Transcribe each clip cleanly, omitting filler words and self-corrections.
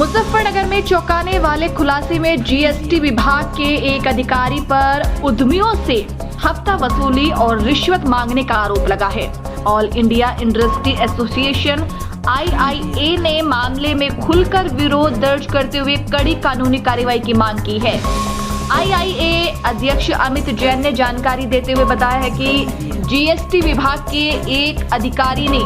मुजफ्फरनगर में चौंकाने वाले खुलासे में जीएसटी विभाग के एक अधिकारी पर उद्यमियों से हफ्ता वसूली और रिश्वत मांगने का आरोप लगा है। All India industry association (IIA) ने मामले में खुलकर विरोध दर्ज करते हुए कड़ी कानूनी कार्रवाई की मांग की है। IIA अध्यक्ष अमित जैन ने जानकारी देते हुए बताया है कि जीएसटी विभाग के एक अधिकारी ने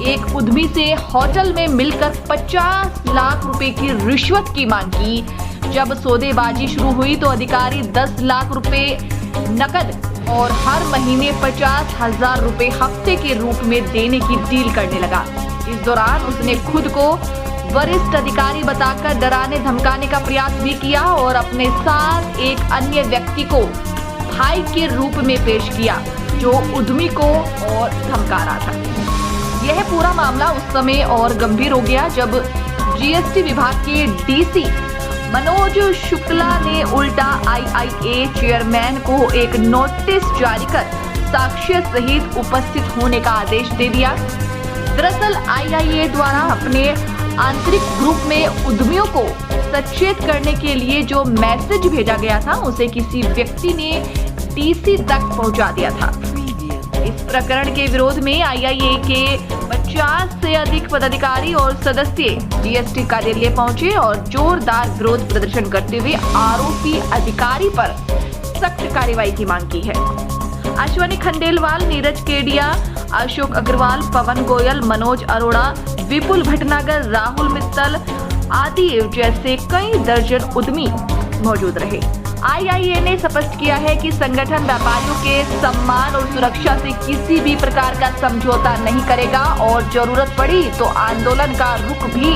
एक उद्यमी से होटल में मिलकर 50 लाख रुपए की रिश्वत की मांग की। जब सौदेबाजी शुरू हुई तो अधिकारी 10 लाख रुपए नकद और हर महीने 50,000 रुपए हफ्ते के रूप में देने की डील करने लगा। इस दौरान उसने खुद को वरिष्ठ अधिकारी बताकर डराने धमकाने का प्रयास भी किया और अपने साथ एक अन्य व्यक्ति को भाई के रूप में पेश किया जो उद्यमी को और धमका रहा था। यह पूरा मामला उस समय और गंभीर हो गया जब जीएसटी विभाग के डीसी मनोज शुक्ला ने उल्टा IIA चेयरमैन को एक नोटिस जारी कर साक्ष्य सहित उपस्थित होने का आदेश दे दिया। दरअसल IIA द्वारा अपने आंतरिक ग्रुप में उद्यमियों को सचेत करने के लिए जो मैसेज भेजा गया था उसे किसी व्यक्ति ने डीसी तक पहुंचा दिया था। इस प्रकरण के विरोध में IIA के 50 से अधिक पदाधिकारी और सदस्य जीएसटी कार्यालय पहुंचे और जोरदार विरोध प्रदर्शन करते हुए आरोपी अधिकारी पर सख्त कार्रवाई की मांग की है। अश्वनी खंडेलवाल, नीरज केडिया, अशोक अग्रवाल, पवन गोयल, मनोज अरोड़ा, विपुल भटनागर, राहुल मित्तल आदि जैसे कई दर्जन उद्यमी मौजूद रहे। IIA ने स्पष्ट किया है कि संगठन व्यापारियों के सम्मान और सुरक्षा से किसी भी प्रकार का समझौता नहीं करेगा और जरूरत पड़ी तो आंदोलन का रुख भी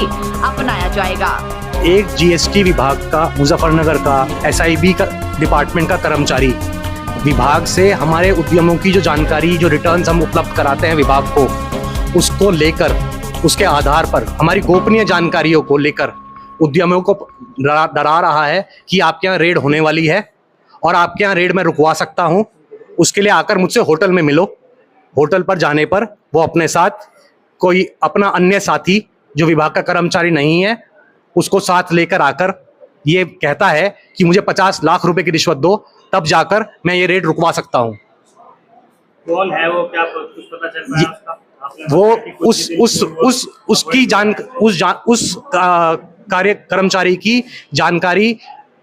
अपनाया जाएगा। एक जीएसटी विभाग का, मुजफ्फरनगर का SIB का डिपार्टमेंट का कर्मचारी विभाग से हमारे उद्यमों की जो जानकारी, जो रिटर्न्स हम उपलब्ध कराते हैं विभाग को, उसको लेकर, उसके आधार पर हमारी गोपनीय जानकारियों को लेकर उद्यमियों को डरा रहा है कि आपके यहाँ रेड होने वाली है और आपके यहाँ रेड मैं रुकवा सकता हूँ। उसके लिए आकर मुझसे होटल में मिलो। होटल पर जाने पर वो अपने साथ कोई अपना अन्य साथी जो विभाग का कर्मचारी नहीं है उसको साथ लेकर आकर ये कहता है कि मुझे 50 लाख रुपए की रिश्वत दो, तब जाकर मैं ये रेड रुकवा सकता हूँ। कौन है वो, क्या कुछ पता चल रहा है उसका? वो उस कर्मचारी की जानकारी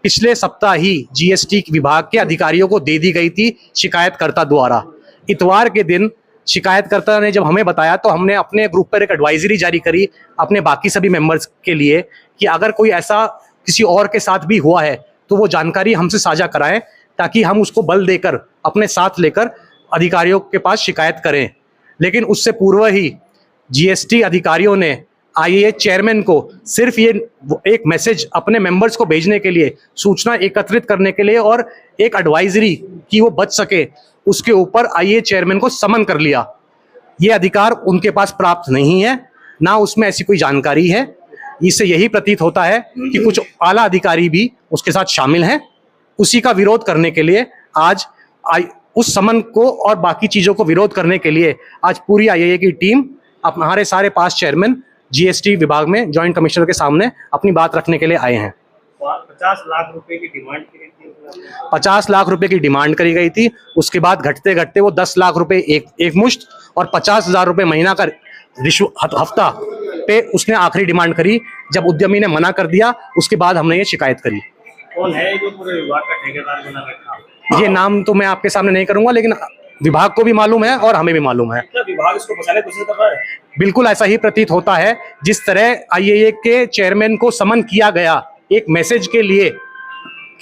पिछले सप्ताह ही जीएसटी विभाग के अधिकारियों को दे दी गई थी शिकायतकर्ता द्वारा। इतवार के दिन शिकायतकर्ता ने जब हमें बताया तो हमने अपने ग्रुप पर एक एडवाइजरी जारी करी अपने बाकी सभी मेंबर्स के लिए कि अगर कोई ऐसा किसी और के साथ भी हुआ है तो वो जानकारी हमसे साझा कराएं ताकि हम उसको बल देकर अपने साथ लेकर अधिकारियों के पास शिकायत करें। लेकिन उससे पूर्व ही जीएसटी अधिकारियों ने IIA चेयरमैन को सिर्फ ये एक मैसेज अपने मेंबर्स को भेजने के लिए, सूचना एकत्रित करने के लिए और एक एडवाइजरी कि वो बच सके, उसके ऊपर IIA चेयरमैन को समन कर लिया। ये अधिकार उनके पास प्राप्त नहीं है, ना उसमें ऐसी कोई जानकारी है। इससे यही प्रतीत होता है कि कुछ आला अधिकारी भी उसके साथ शामिल हैं। उसी का विरोध करने के लिए आज उस समन को और बाकी चीजों को विरोध करने के लिए आज पूरी IIA की टीम हमारे सारे पास चेयरमैन जीएसटी विभाग में जॉइंट कमिश्नर के सामने अपनी बात रखने के लिए आए हैं। 50 लाख रुपए की डिमांड की गई थी। 50 लाख रुपए की डिमांड करी गई थी। उसके बाद घटते घटते वो 10 लाख रुपए एक मुश्त और 50,000 रुपए महीना का हफ्ता पे उसने आखिरी डिमांड करी। जब उद्यमी ने मना कर दिया उसके बाद हमने ये शिकायत करी। कौन है जो पूरे विभाग का ठेकेदार बना रखा? ये नाम तो मैं आपके सामने नहीं करूंगा, लेकिन विभाग को भी मालूम है और हमें भी मालूम है। क्या विभाग इसको बचाने की कोशिश कर रहा है? बिल्कुल ऐसा ही प्रतीत होता है। जिस तरह IIA के चेयरमैन को समन किया गया एक मैसेज के लिए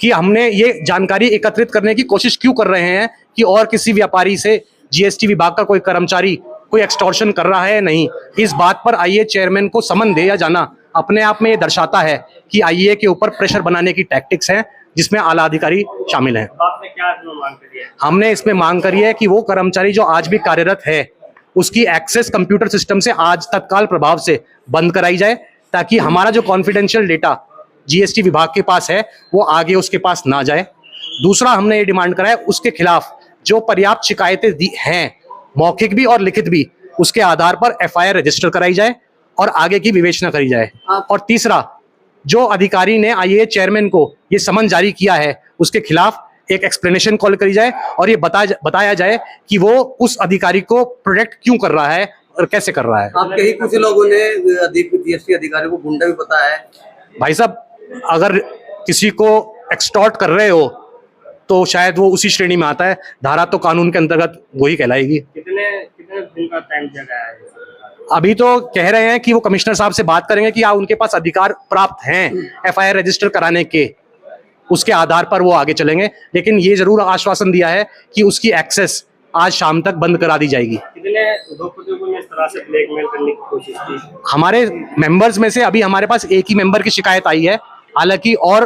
कि हमने ये जानकारी एकत्रित करने की कोशिश क्यों कर रहे हैं कि और किसी व्यापारी से जीएसटी विभाग का कोई कर्मचारी कोई एक्सटॉर्शन कर रहा है, नहीं, इस बात पर IIA चेयरमैन को समन दिया जाना अपने आप में ये दर्शाता है कि IIA के ऊपर प्रेशर बनाने की टैक्टिक्स हैं जिसमें आला अधिकारी शामिल हैं। आपने क्या मांग करी है? हमने इसमें मांग करी है कि वो कर्मचारी जो आज भी कार्यरत है उसकी एक्सेस कंप्यूटर सिस्टम से आज तत्काल प्रभाव से बंद कराई जाए ताकि हमारा जो कॉन्फिडेंशियल डेटा जीएसटी विभाग के पास है वो आगे उसके पास ना जाए। दूसरा हमने ये डिमांड करा है उसके खिलाफ जो पर्याप्त शिकायतें हैं, मौखिक भी और लिखित भी, उसके आधार पर FIR रजिस्टर कराई जाए और आगे की विवेचना करी जाए। और तीसरा जो अधिकारी ने आईएएस चेयरमैन को ये समन जारी किया है उसके खिलाफ एक एक्सप्लेनेशन कॉल करी जाए और ये बताया जाए कि वो उस अधिकारी को प्रोटेक्ट क्यों कर रहा है और कैसे कर रहा है। आपके ही कुछ लोगों ने जीएसटी अधिकारी को गुंडा भी बताया है। भाई साहब, अगर किसी को एक्सटॉर्ट कर रहे हो तो शायद वो उसी श्रेणी में आता है। धारा तो कानून के अंतर्गत वही कहलाएगी। कितने दिन का टाइम दिया गया है? अभी तो कह रहे हैं कि वो कमिश्नर साहब से बात करेंगे कि उनके पास अधिकार प्राप्त हैं एफआईआर रजिस्टर कराने के, उसके आधार पर वो आगे चलेंगे। लेकिन ये जरूर आश्वासन दिया है कि उसकी एक्सेस आज शाम तक बंद करा दी जाएगी। कितने उद्योगपतियों ने इस तरह से ब्लैकमेल करने की कोशिश की? हमारे मेंबर्स में से अभी हमारे पास एक ही मेंबर की शिकायत आई है। हालांकि और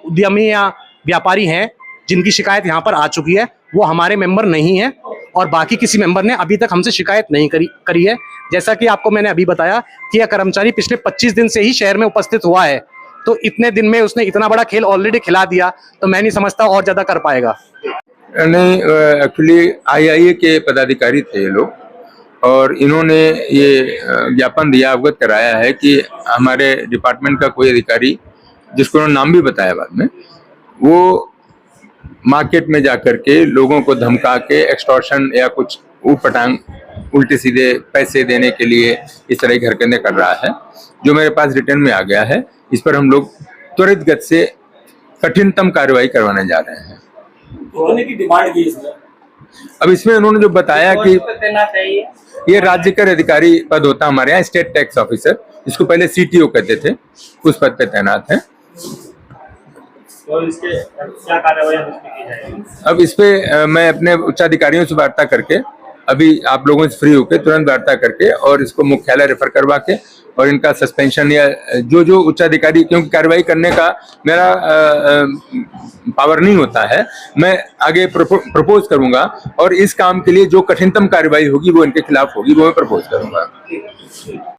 उद्यमी या व्यापारी हैं जिनकी शिकायत यहाँ पर आ चुकी है, वो हमारे मेंबर नहीं है और बाकी किसी मेंबर ने अभी तक हमसे शिकायत नहीं करी है। जैसा कि आपको मैंने अभी बताया कि यह कर्मचारी पिछले 25 दिन से ही शहर में उपस्थित हुआ है, तो इतने दिन में उसने इतना बड़ा खेल ऑलरेडी खिला दिया, तो मैं नहीं समझता और ज्यादा कर पाएगा। नहीं, एक्चुअली आईआईए के पदाधिकारी थे ये लोग, और इन्होंने ये ज्ञापन दिया, अवगत कराया है कि हमारे डिपार्टमेंट का कोई अधिकारी, जिसको उन्होंने नाम भी बताया बाद में, वो मार्केट में जाकर के लोगों को धमका के एक्सटॉर्शन या कुछ ऊटपटांग उल्टे सीधे पैसे देने के लिए इस तरह की हरकतें कर रहा है, जो मेरे पास रिटर्न में आ गया है। इस पर हम लोग त्वरित गति से कठिनतम कार्रवाई करवाने जा रहे हैं। होने की डिमांड की इसमें। अब इसमें उन्होंने जो बताया कि ये राज्य कर अधिकारी पद होता है हमारे यहाँ, स्टेट टैक्स ऑफिसर, इसको पहले सीटीओ कहते थे, उस पद पे तैनात है। और इसके क्या कार्रवाई की जाएगी? अब इस पे मैं अपने उच्चाधिकारियों से वार्ता करके, अभी आप लोगों से फ्री होकर तुरंत वार्ता करके और इसको मुख्यालय रेफर करवा के और इनका सस्पेंशन या जो उच्चाधिकारी, क्योंकि कार्रवाई करने का मेरा पावर नहीं होता है, मैं आगे प्रपोज करूंगा और इस काम के लिए जो कठिनतम कार्रवाई होगी वो इनके खिलाफ होगी, वो मैं प्रपोज करूंगा।